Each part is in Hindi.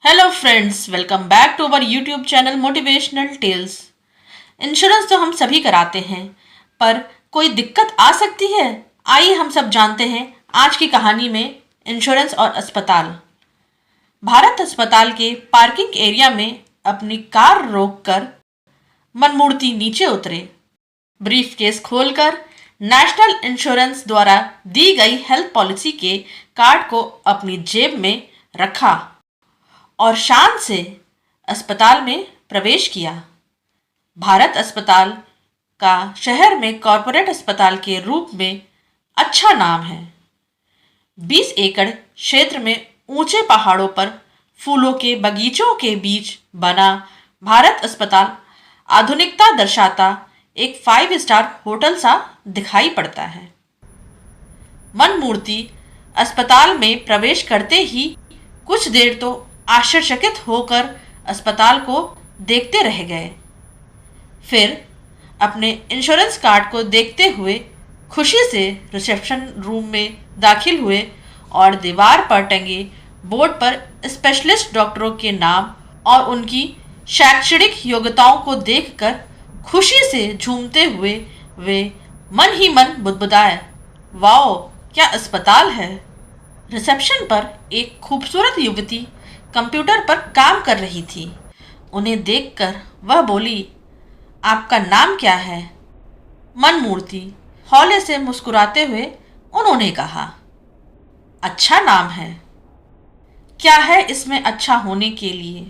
Hello friends, welcome back to our YouTube channel motivational tales. Insurance तो हम सभी कराते हैं, पर कोई दिक्कत आ सकती है। आइए हम सब जानते हैं आज की कहानी में इंश्योरेंस और अस्पताल। भारत अस्पताल के पार्किंग एरिया में अपनी कार रोककर मनमूर्ति नीचे उतरे। ब्रीफ केस खोलकर नेशनल इंश्योरेंस द्वारा दी गई हेल्थ पॉलिसी के कार्ड को अपनी जेब में रखा और शान से अस्पताल में प्रवेश किया। भारत अस्पताल का शहर में कॉरपोरेट अस्पताल के रूप में अच्छा नाम है। 20 एकड़ क्षेत्र में ऊंचे पहाड़ों पर फूलों के बगीचों के बीच बना भारत अस्पताल आधुनिकता दर्शाता एक 5 स्टार होटल सा दिखाई पड़ता है। मनमूर्ति अस्पताल में प्रवेश करते ही कुछ देर तो आश्चर्यचकित होकर अस्पताल को देखते रह गए। फिर अपने इंश्योरेंस कार्ड को देखते हुए खुशी से रिसेप्शन रूम में दाखिल हुए और दीवार पर टंगे बोर्ड पर स्पेशलिस्ट डॉक्टरों के नाम और उनकी शैक्षणिक योग्यताओं को देखकर खुशी से झूमते हुए वे मन ही मन बुदबुदाए, वाओ क्या अस्पताल है। रिसेप्शन पर एक खूबसूरत युवती कंप्यूटर पर काम कर रही थी। उन्हें देखकर वह बोली, आपका नाम क्या है? मनमूर्ति हौले से मुस्कुराते हुए उन्होंने कहा, अच्छा नाम है। क्या है इसमें अच्छा होने के लिए?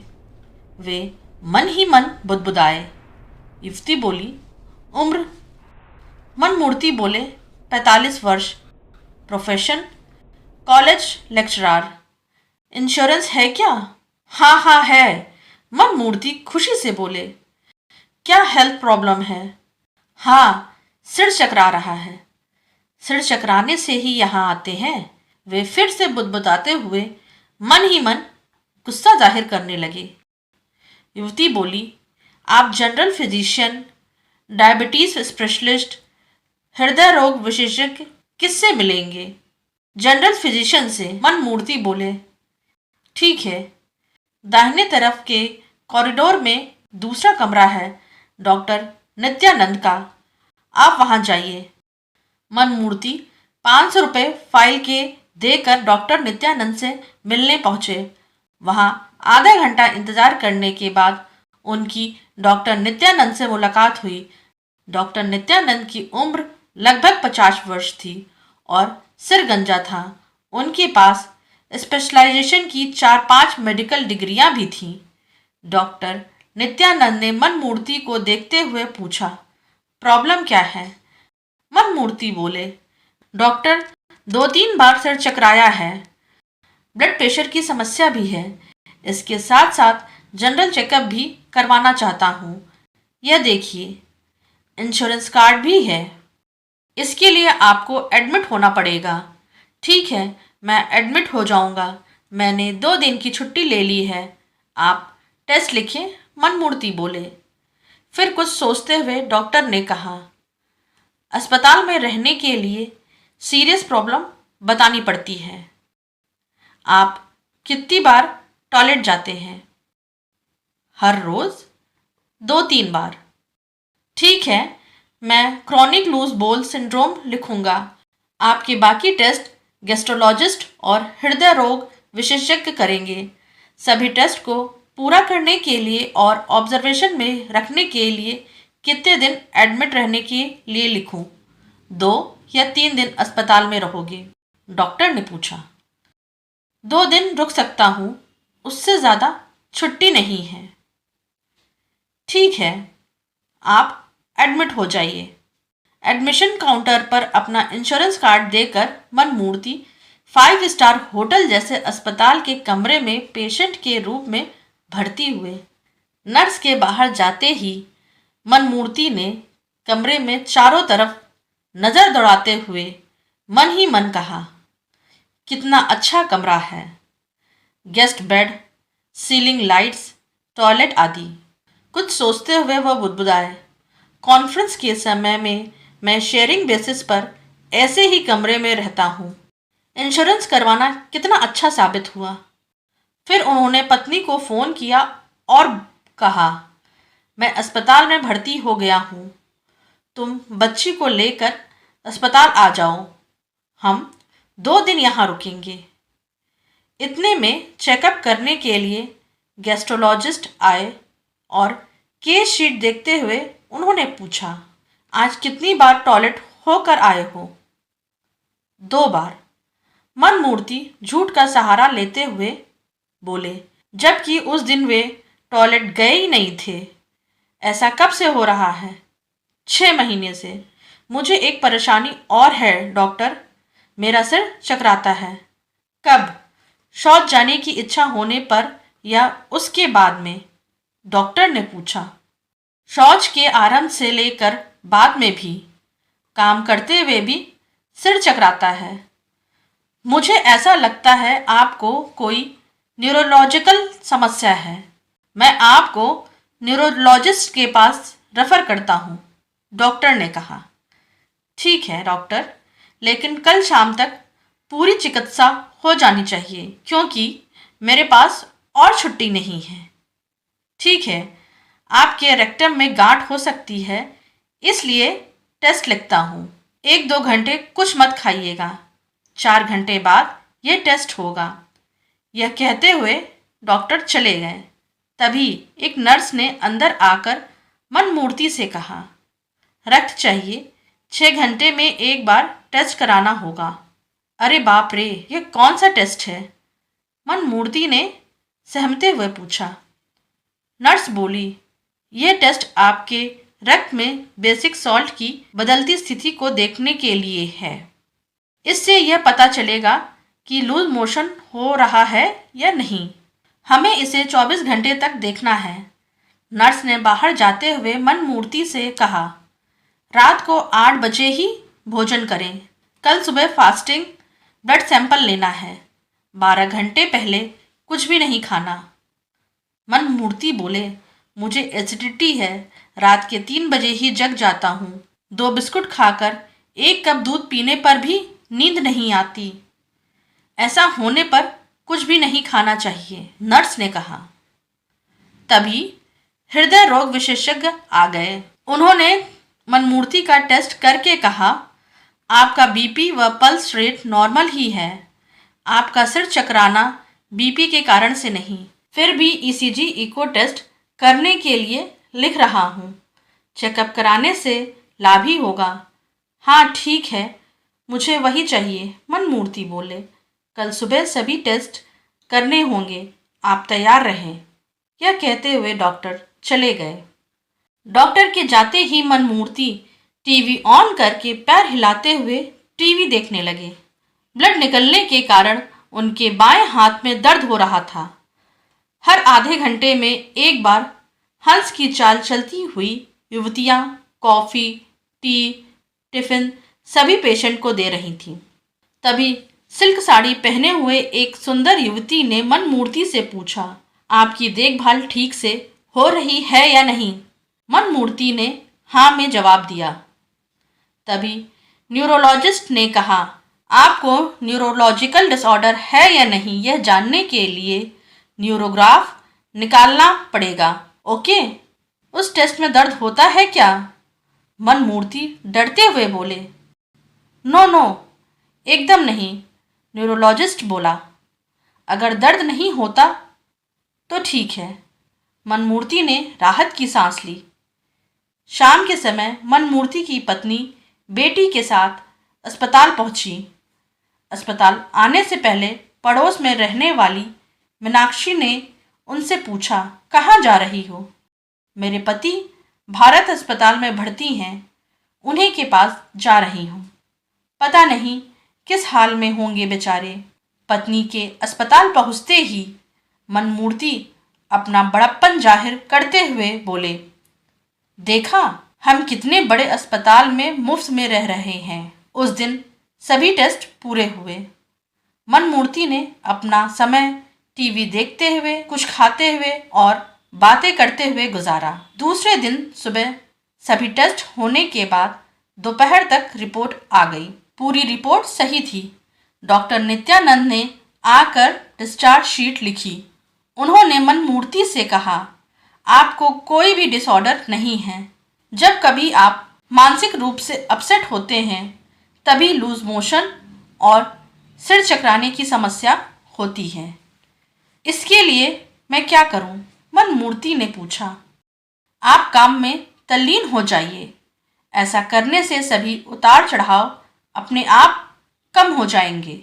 वे मन ही मन बुदबुदाए। युवती बोली, उम्र? मनमूर्ति बोले, 45 वर्ष। प्रोफेशन? College lecturer. इंश्योरेंस है क्या? हाँ हाँ है। मनमूर्ति खुशी से बोले, क्या हेल्थ प्रॉब्लम है? हाँ, सिर चकरा रहा है। सिर चकराने से ही यहाँ आते हैं। वे फिर से बुदबुदाते हुए मन ही मन गुस्सा जाहिर करने लगे। युवती बोली, आप जनरल फिजिशियन, डायबिटीज स्पेशलिस्ट, हृदय रोग विशेषज्ञ किससे मिलेंगे? जनरल फिजिशियन से। मनमूर्ति बोले, ठीक है। दाहिने तरफ के कॉरिडोर में दूसरा कमरा है डॉक्टर नित्यानंद का, आप वहां जाइए। मनमूर्ति 500 रुपये फाइल के देकर डॉक्टर नित्यानंद से मिलने पहुंचे। वहां आधा घंटा इंतजार करने के बाद उनकी डॉक्टर नित्यानंद से मुलाकात हुई। डॉक्टर नित्यानंद की उम्र लगभग 50 वर्ष थी और सिर गंजा था। उनके पास स्पेशलाइजेशन की 4-5 मेडिकल डिग्रियां भी थीं। डॉक्टर नित्यानंद ने मनमूर्ति को देखते हुए पूछा, प्रॉब्लम क्या है? मनमूर्ति बोले, डॉक्टर 2-3 बार सिर चकराया है। ब्लड प्रेशर की समस्या भी है। इसके साथ साथ जनरल चेकअप भी करवाना चाहता हूँ। यह देखिए, इंश्योरेंस कार्ड भी है। इसके लिए आपको एडमिट होना पड़ेगा। ठीक है, मैं एडमिट हो जाऊंगा। मैंने 2 दिन की छुट्टी ले ली है। आप टेस्ट लिखें। मनमूर्ति बोले। फिर कुछ सोचते हुए डॉक्टर ने कहा, अस्पताल में रहने के लिए सीरियस प्रॉब्लम बतानी पड़ती है। आप कितनी बार टॉयलेट जाते हैं? हर रोज 2-3 बार। ठीक है, मैं क्रॉनिक लूज बोल सिंड्रोम लिखूंगा। आपके बाकी टेस्ट गैस्ट्रोलॉजिस्ट और हृदय रोग विशेषज्ञ करेंगे। सभी टेस्ट को पूरा करने के लिए और ऑब्जर्वेशन में रखने के लिए कितने दिन एडमिट रहने के लिए लिखूं? 2 या 3 दिन अस्पताल में रहोगे? डॉक्टर ने पूछा। 2 दिन रुक सकता हूं, उससे ज़्यादा छुट्टी नहीं है। ठीक है, आप एडमिट हो जाइए। एडमिशन काउंटर पर अपना इंश्योरेंस कार्ड देकर मनमूर्ति 5 स्टार होटल जैसे अस्पताल के कमरे में पेशेंट के रूप में भर्ती हुए। नर्स के बाहर जाते ही मनमूर्ति ने कमरे में चारों तरफ नजर दौड़ाते हुए मन ही मन कहा, कितना अच्छा कमरा है। Guest bed, ceiling lights, toilet आदि। कुछ सोचते हुए वह बुदबुदाए, कॉन्फ्रेंस के समय में मैं शेयरिंग बेसिस पर ऐसे ही कमरे में रहता हूँ। इंश्योरेंस करवाना कितना अच्छा साबित हुआ। फिर उन्होंने पत्नी को फ़ोन किया और कहा, मैं अस्पताल में भर्ती हो गया हूँ, तुम बच्ची को लेकर अस्पताल आ जाओ, हम 2 दिन यहाँ रुकेंगे। इतने में चेकअप करने के लिए गैस्ट्रोलॉजिस्ट आए और केस शीट देखते हुए उन्होंने पूछा, आज कितनी बार टॉयलेट होकर आए हो? 2 बार। मनमूर्ति झूठ का सहारा लेते हुए बोले, जबकि उस दिन वे टॉयलेट गए ही नहीं थे। ऐसा कब से हो रहा है? 6 महीने से। मुझे एक परेशानी और है डॉक्टर, मेरा सिर चकराता है। कब? शौच जाने की इच्छा होने पर या उसके बाद में? डॉक्टर ने पूछा। शौच के आरंभ से लेकर बाद में भी, काम करते हुए भी सिर चकराता है। मुझे ऐसा लगता है आपको कोई न्यूरोलॉजिकल समस्या है। मैं आपको न्यूरोलॉजिस्ट के पास रेफर करता हूँ, डॉक्टर ने कहा। ठीक है डॉक्टर, लेकिन कल शाम तक पूरी चिकित्सा हो जानी चाहिए क्योंकि मेरे पास और छुट्टी नहीं है। ठीक है, आपके रेक्टम में गांठ हो सकती है, इसलिए टेस्ट लिखता हूँ। 1-2 घंटे कुछ मत खाइएगा, 4 घंटे बाद यह टेस्ट होगा। यह कहते हुए डॉक्टर चले गए। तभी एक नर्स ने अंदर आकर मनमूर्ति से कहा, रक्त चाहिए, 6 घंटे में एक बार टेस्ट कराना होगा। अरे बाप रे, यह कौन सा टेस्ट है? मनमूर्ति ने सहमते हुए पूछा। नर्स बोली, यह टेस्ट आपके रक्त में बेसिक सॉल्ट की बदलती स्थिति को देखने के लिए है। इससे यह पता चलेगा कि लूज मोशन हो रहा है या नहीं। हमें इसे 24 घंटे तक देखना है। नर्स ने बाहर जाते हुए मनमूर्ति से कहा, रात को 8 बजे ही भोजन करें। कल सुबह फास्टिंग ब्लड सैंपल लेना है। 12 घंटे पहले कुछ भी नहीं खाना। मनमूर्ति बोले, मुझे एसिडिटी है, रात के 3 बजे ही जग जाता हूँ। 2 बिस्कुट खाकर 1 कप दूध पीने पर भी नींद नहीं आती। ऐसा होने पर कुछ भी नहीं खाना चाहिए, नर्स ने कहा। तभी हृदय रोग विशेषज्ञ आ गए। उन्होंने मनमूर्ति का टेस्ट करके कहा, आपका बीपी व पल्स रेट नॉर्मल ही है। आपका सिर चकराना बीपी के कारण से नहीं। फिर भी ईसीजी इको टेस्ट करने के लिए लिख रहा हूँ। चेकअप कराने से लाभ ही होगा। हाँ ठीक है, मुझे वही चाहिए, मनमूर्ति बोले। कल सुबह सभी टेस्ट करने होंगे, आप तैयार रहें। यह कहते हुए डॉक्टर चले गए। डॉक्टर के जाते ही मनमूर्ति टीवी ऑन करके पैर हिलाते हुए टीवी देखने लगे। ब्लड निकलने के कारण उनके बाएं हाथ में दर्द हो रहा था। हर आधे घंटे में एक बार हंस की चाल चलती हुई युवतियां कॉफ़ी, टी, टिफ़िन सभी पेशेंट को दे रही थीं। तभी सिल्क साड़ी पहने हुए एक सुंदर युवती ने मनमूर्ति से पूछा, आपकी देखभाल ठीक से हो रही है या नहीं? मनमूर्ति ने हाँ में जवाब दिया। तभी न्यूरोलॉजिस्ट ने कहा, आपको न्यूरोलॉजिकल डिसऑर्डर है या नहीं यह जानने के लिए न्यूरोग्राफ निकालना पड़ेगा। ओके, उस टेस्ट में दर्द होता है क्या? मनमूर्ति डरते हुए बोले। नो नो, एकदम नहीं, न्यूरोलॉजिस्ट बोला। अगर दर्द नहीं होता तो ठीक है। मनमूर्ति ने राहत की सांस ली। शाम के समय मनमूर्ति की पत्नी बेटी के साथ अस्पताल पहुंची। अस्पताल आने से पहले पड़ोस में रहने वाली मीनाक्षी ने उनसे पूछा, कहाँ जा रही हो? मेरे पति भारत अस्पताल में भर्ती हैं, उन्हीं के पास जा रही हूँ। पता नहीं किस हाल में होंगे बेचारे। पत्नी के अस्पताल पहुँचते ही मनमूर्ति अपना बड़प्पन जाहिर करते हुए बोले, देखा, हम कितने बड़े अस्पताल में मुफ्त में रह रहे हैं। उस दिन सभी टेस्ट पूरे हुए। मनमूर्ति ने अपना समय टीवी देखते हुए, कुछ खाते हुए और बातें करते हुए गुजारा। दूसरे दिन सुबह सभी टेस्ट होने के बाद दोपहर तक रिपोर्ट आ गई। पूरी रिपोर्ट सही थी। डॉक्टर नित्यानंद ने आकर डिस्चार्ज शीट लिखी उन्होंने मनमूर्ति से कहा, आपको कोई भी डिसऑर्डर नहीं है। जब कभी आप मानसिक रूप से अपसेट होते हैं तभी लूज मोशन और सिर चकराने की समस्या होती है। इसके लिए मैं क्या करूं? मनमूर्ति ने पूछा। आप काम में तल्लीन हो जाइए। ऐसा करने से सभी उतार चढ़ाव अपने आप कम हो जाएंगे,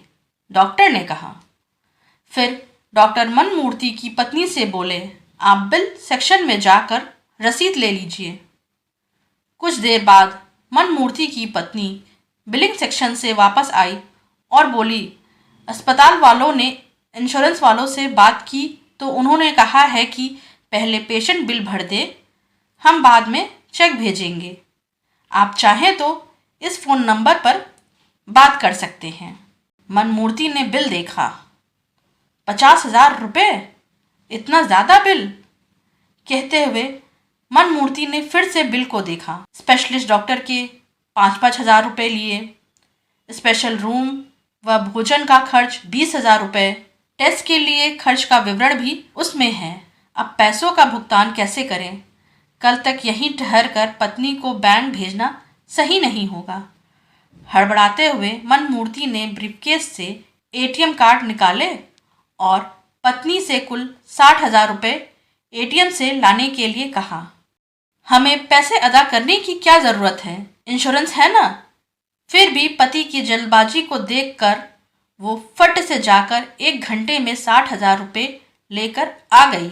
डॉक्टर ने कहा। फिर डॉक्टर मनमूर्ति की पत्नी से बोले, आप बिल सेक्शन में जाकर रसीद ले लीजिए। कुछ देर बाद मनमूर्ति की पत्नी बिलिंग सेक्शन से वापस आई और बोली, अस्पताल वालों ने इंश्योरेंस वालों से बात की तो उन्होंने कहा है कि पहले पेशेंट बिल भर दे, हम बाद में चेक भेजेंगे। आप चाहें तो इस फ़ोन नंबर पर बात कर सकते हैं। मनमूर्ति ने बिल देखा। 50,000 रुपये? इतना ज़्यादा बिल? कहते हुए मनमूर्ति ने फिर से बिल को देखा। स्पेशलिस्ट डॉक्टर के 5-5 हज़ार रुपये लिए, स्पेशल रूम व भोजन का खर्च 20,000 रुपये, टेस्ट के लिए खर्च का विवरण भी उसमें है। अब पैसों का भुगतान कैसे करें? कल तक यहीं ठहर कर पत्नी को बैंक भेजना सही नहीं होगा। हड़बड़ाते हुए मनमूर्ति ने ब्रीफकेस से एटीएम कार्ड निकाले और पत्नी से कुल 60,000 रुपये एटीएम से लाने के लिए कहा। हमें पैसे अदा करने की क्या ज़रूरत है, इंश्योरेंस है ना? फिर भी पति की जल्दबाजी को देखकर वो फट से जाकर 1 घंटे में 60,000 रुपये लेकर आ गई।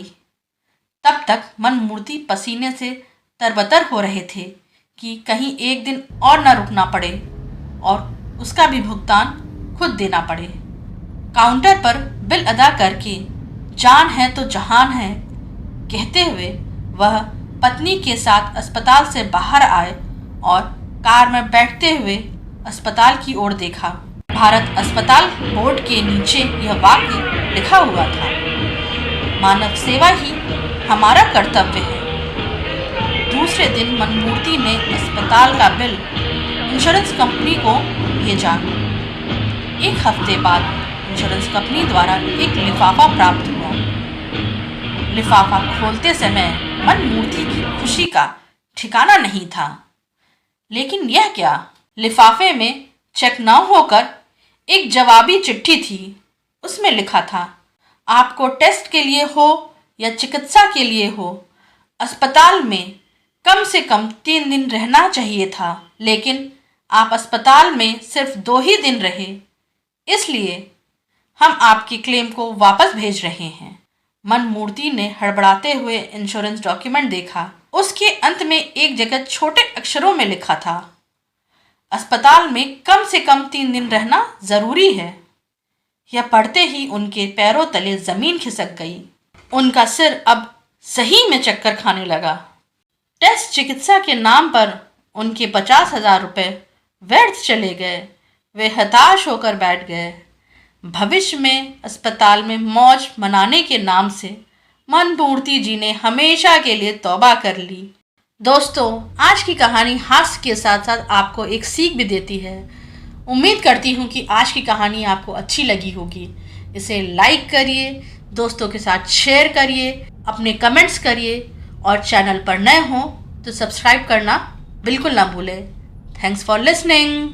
तब तक मनमूर्ति पसीने से तरबतर हो रहे थे कि कहीं एक दिन और न रुकना पड़े और उसका भी भुगतान खुद देना पड़े। काउंटर पर बिल अदा करके जान है तो जहान है कहते हुए वह पत्नी के साथ अस्पताल से बाहर आए और कार में बैठते हुए अस्पताल की ओर देखा। भारत अस्पताल बोर्ड के नीचे यह वाक्य लिखा हुआ था, मानव सेवा ही हमारा कर्तव्य है। दूसरे दिन मनमूर्ति ने अस्पताल का बिल इंश्योरेंस कंपनी को भेजा। 1 हफ्ते बाद इंश्योरेंस कंपनी द्वारा एक लिफाफा प्राप्त हुआ। लिफाफा खोलते समय मनमूर्ति की खुशी का ठिकाना नहीं था। लेकिन यह क्या? लिफाफे में चेक न होकर एक जवाबी चिट्ठी थी। उसमें लिखा था, आपको टेस्ट के लिए हो या चिकित्सा के लिए हो, अस्पताल में कम से कम 3 दिन रहना चाहिए था, लेकिन आप अस्पताल में सिर्फ 2 ही दिन रहे, इसलिए हम आपकी क्लेम को वापस भेज रहे हैं। मनमूर्ति ने हड़बड़ाते हुए इंश्योरेंस डॉक्यूमेंट देखा। उसके अंत में एक जगह छोटे अक्षरों में लिखा था, अस्पताल में कम से कम 3 दिन रहना जरूरी है। यह पढ़ते ही उनके पैरों तले जमीन खिसक गई। उनका सिर अब सही में चक्कर खाने लगा। टेस्ट चिकित्सा के नाम पर उनके 50,000 रुपये व्यर्थ चले गए। वे हताश होकर बैठ गए। भविष्य में अस्पताल में मौज मनाने के नाम से मनमूर्ति जी ने हमेशा के लिए तौबा कर ली। दोस्तों, आज की कहानी हास्य के साथ साथ आपको एक सीख भी देती है। उम्मीद करती हूँ कि आज की कहानी आपको अच्छी लगी होगी। इसे लाइक करिए, दोस्तों के साथ शेयर करिए, अपने कमेंट्स करिए और चैनल पर नए हों तो सब्सक्राइब करना बिल्कुल ना भूलें। Thanks for listening.